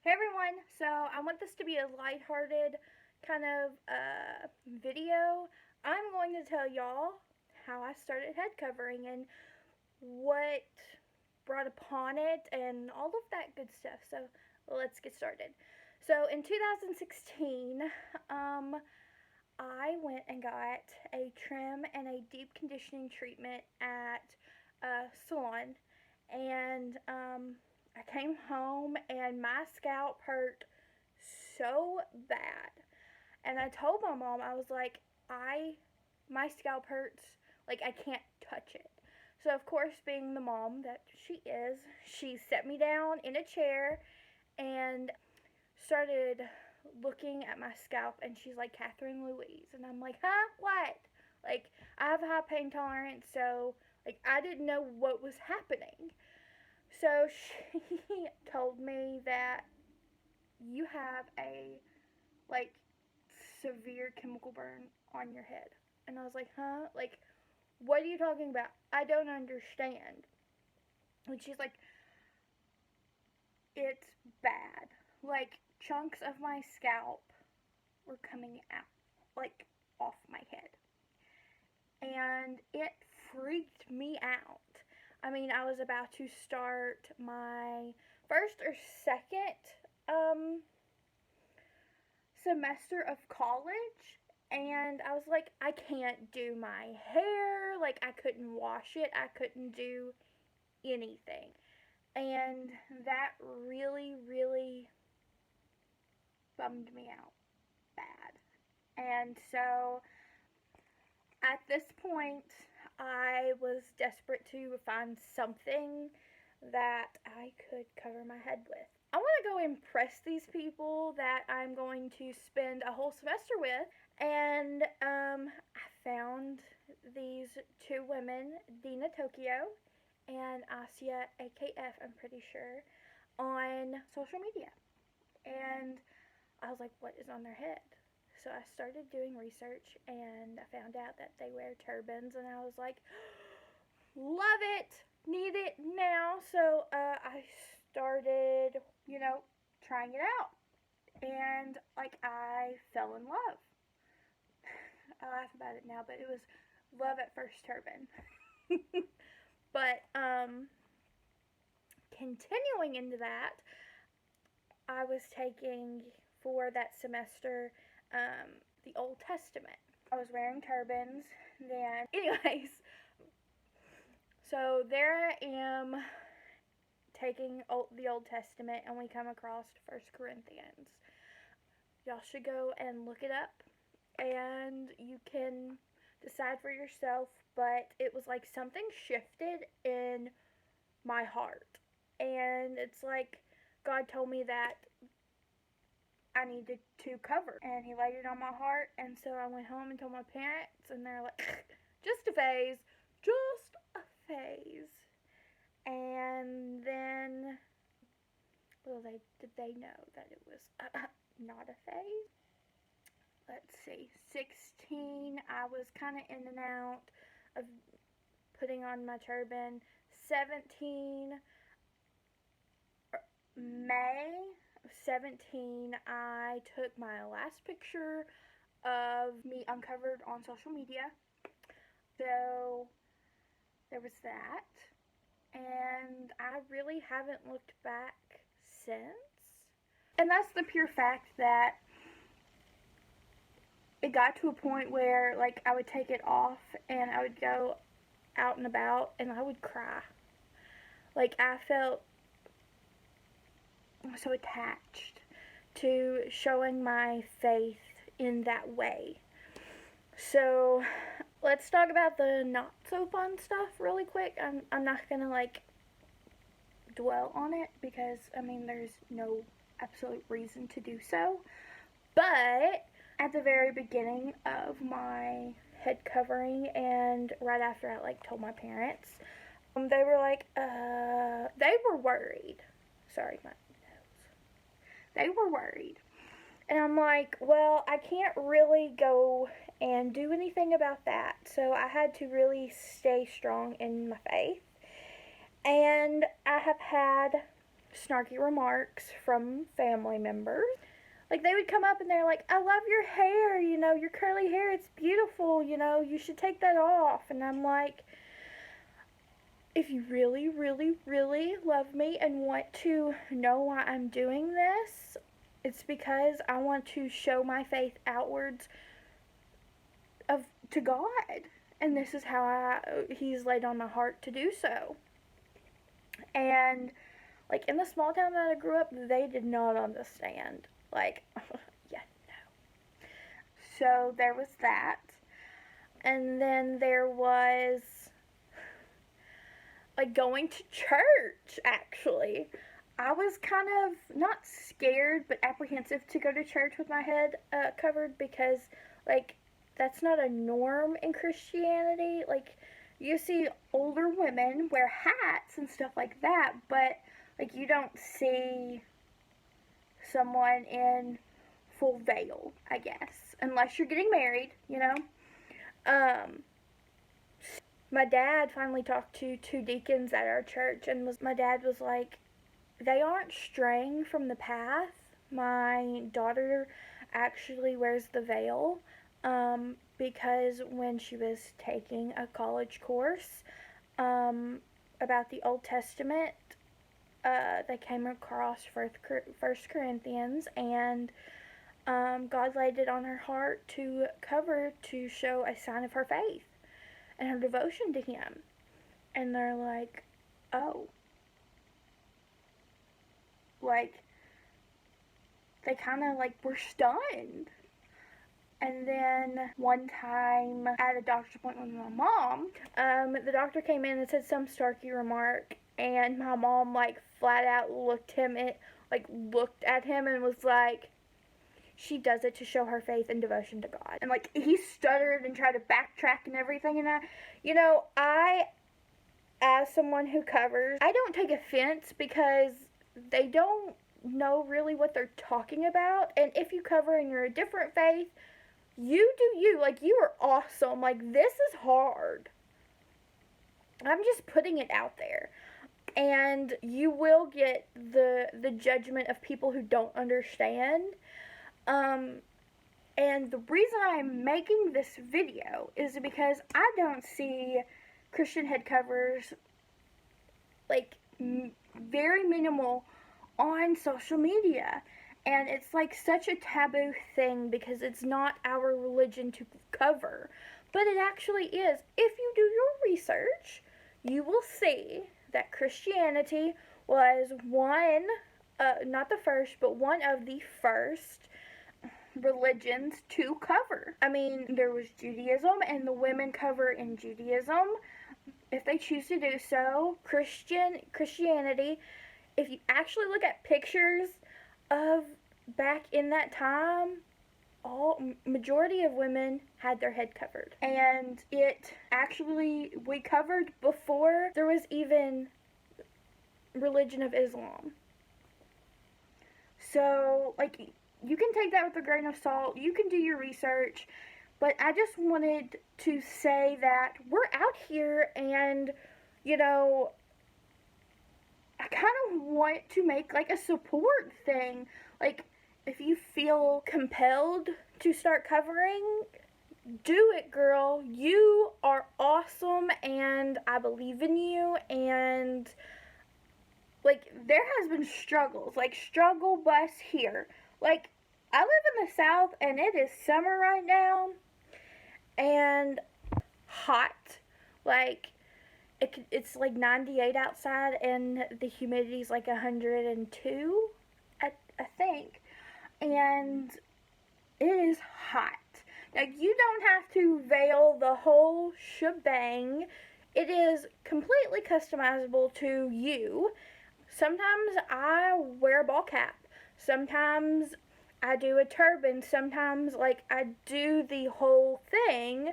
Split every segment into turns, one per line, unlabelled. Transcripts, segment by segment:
Hey everyone, so I want this to be a lighthearted kind of video. I'm going to tell y'all how I started head covering and what brought upon it and all of that good stuff. So let's get started. So in 2016, I went and got a trim and a deep conditioning treatment at a salon, and I came home and my scalp hurt so bad. And I told my mom, I was like, my scalp hurts, like I can't touch it. So of course, being the mom that she is, she set me down in a chair and started looking at my scalp, and she's like, Kathryn Louise. And I'm like, huh? What? Like, I have a high pain tolerance, so like I didn't know what was happening. So she told me that you have a like severe chemical burn on your head. And I was like, huh? Like, what are you talking about? I don't understand. And she's like, it's bad. Like, chunks of my scalp were coming out, like, off my head. And it freaked me out. I mean, I was about to start my first or second um, semester of college, and I was like, I can't do my hair. Like, I couldn't wash it, I couldn't do anything. And that really bummed me out bad. And so at this point, I was desperate to find something that I could cover my head with. I want to go impress these people that I'm going to spend a whole semester with. And I found these two women, Dina Tokyo and Asia AKF, I'm pretty sure, on social media. And I was like, what is on their head? So I started doing research and I found out that they wear turbans, and I was like, love it, need it now. So I started, trying it out, and like I fell in love. I laugh about it now, but it was love at first turban. But continuing into that, I was taking for that semester the Old Testament. I was wearing turbans then. Anyways, so there I am taking the Old Testament, and we come across First Corinthians. Y'all should go and look it up, and you can decide for yourself. But it was like something shifted in my heart, and it's like God told me that I needed to cover, and He laid it on my heart. And so I went home and told my parents, and they're like, just a phase, just a phase. And then, well, did they know that it was not a phase? Let's see, 16, I was kind of in and out of putting on my turban. 17, May of 17, I took my last picture of me uncovered on social media. So there was that. And I really haven't looked back since. And that's the pure fact that it got to a point where, like, I would take it off and I would go out and about and I would cry. Like, I felt so attached to showing my faith in that way. So, let's talk about the not so fun stuff really quick. I'm not gonna, like, dwell on it because, I mean, there's no absolute reason to do so. But at the very beginning of my head covering, and right after I like told my parents, they were like, they were worried. Sorry, my nose. They were worried. And I'm like, well, I can't really go and do anything about that. So I had to really stay strong in my faith. And I have had snarky remarks from family members. Like, they would come up and they're like, I love your hair, you know, your curly hair, it's beautiful, you know, you should take that off. And I'm like, if you really, really, really love me and want to know why I'm doing this, it's because I want to show my faith outwards to God. And this is how He's laid on my heart to do so. And, like, in the small town that I grew up, they did not understand. Like, yeah, no. So there was that. And then there was, like, going to church, actually. I was kind of not scared, but apprehensive to go to church with my head covered because, like, that's not a norm in Christianity. Like, you see older women wear hats and stuff like that, but, like, you don't see someone in full veil, I guess, unless you're getting married, you know. My dad finally talked to 2 deacons at our church, and my dad was like, they aren't straying from the path. My daughter actually wears the veil because when she was taking a college course about the Old Testament, they came across 1 Corinthians, and God laid it on her heart to cover to show a sign of her faith and her devotion to Him. And they're like, oh. Like, they kind of, like, were stunned. And then one time at a doctor's appointment with my mom, the doctor came in and said some snarky remark, and my mom, like, flat out looked at him and was like, she does it to show her faith and devotion to God. And, like, he stuttered and tried to backtrack and everything, and I, as someone who covers, I don't take offense because they don't know really what they're talking about. And if you cover and you're a different faith, you do you. Like, you are awesome. Like, this is hard. I'm just putting it out there. And you will get the judgment of people who don't understand. And the reason I'm making this video is because I don't see Christian head covers, like, very minimal on social media. And it's like such a taboo thing because it's not our religion to cover. But it actually is. If you do your research, you will see that Christianity was not the first, but one of the first religions to cover. I mean, there was Judaism, and the women cover in Judaism if they choose to do so. Christianity, if you actually look at pictures of back in that time, majority of women had their head covered. And we covered before there was even religion of Islam. So, like, you can take that with a grain of salt. You can do your research. But I just wanted to say that we're out here and, I kind of want to make, like, a support thing. Like, if you feel compelled to start covering, do it, girl. You are awesome, and I believe in you, and, like, there has been struggles. Like, struggle bus here. Like, I live in the South, and it is summer right now, and hot. Like, it's like 98 outside, and the humidity's like 102, I think. And it is hot. Now, you don't have to veil the whole shebang. It is completely customizable to you. Sometimes I wear a ball cap. Sometimes I do a turban. Sometimes, like, I do the whole thing.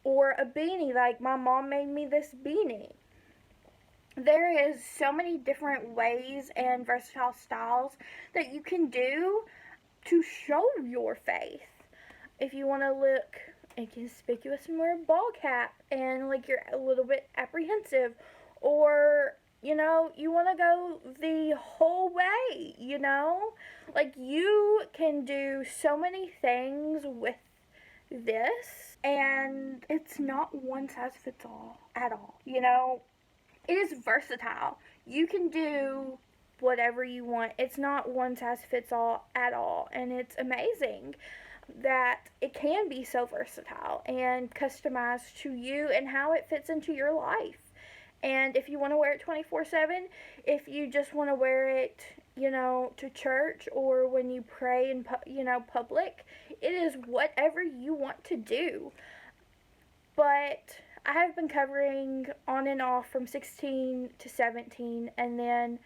Or a beanie, like my mom made me this beanie. There is so many different ways and versatile styles that you can do to show your faith. If you want to look inconspicuous and wear a ball cap and, like, you're a little bit apprehensive, or you want to go the whole way, Like, you can do so many things with this, and it's not one size fits all at all, It is versatile. You can do whatever you want. It's not one size fits all at all, and it's amazing that it can be so versatile and customized to you and how it fits into your life. And if you want to wear it 24/7, if you just want to wear it, to church or when you pray in, public, it is whatever you want to do. But I have been covering on and off from 16 to 17 and then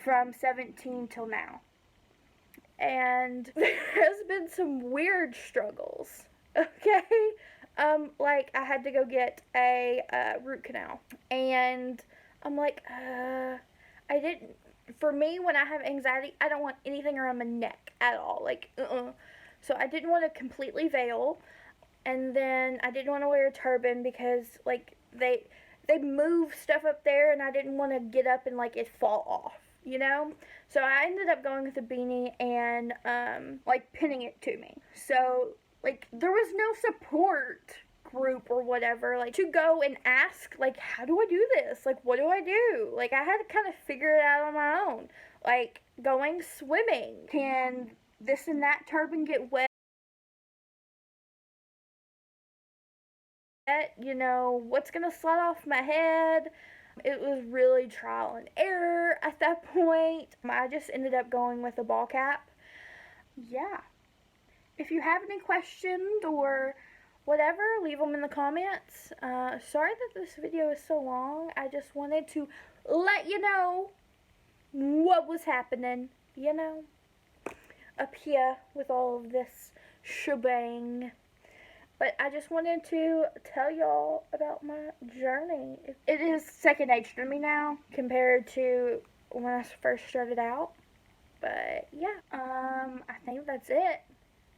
from 17 till now. And there has been some weird struggles, okay? Like, I had to go get a root canal, and I'm like, I didn't. For me, when I have anxiety, I don't want anything around my neck at all. Like, So I didn't want to completely veil, and then I didn't want to wear a turban because, like, they move stuff up there, and I didn't want to get up and, like, it fall off. So I ended up going with a beanie and, like, pinning it to me. So, like, there was no support group or whatever, like, to go and ask, like, how do I do this? Like, what do I do? Like, I had to kind of figure it out on my own. Like, going swimming. Can this and that turban get wet? What's gonna slide off my head? It was really trial and error at that point. I just ended up going with a ball cap. Yeah. If you have any questions or whatever, leave them in the comments. Sorry that this video is so long. I just wanted to let you know what was happening, up here with all of this shebang. But I just wanted to tell y'all about my journey. It is second nature to me now compared to when I first started out. But yeah, I think that's it.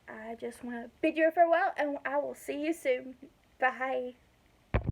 I just want to bid you a farewell, and I will see you soon. Bye.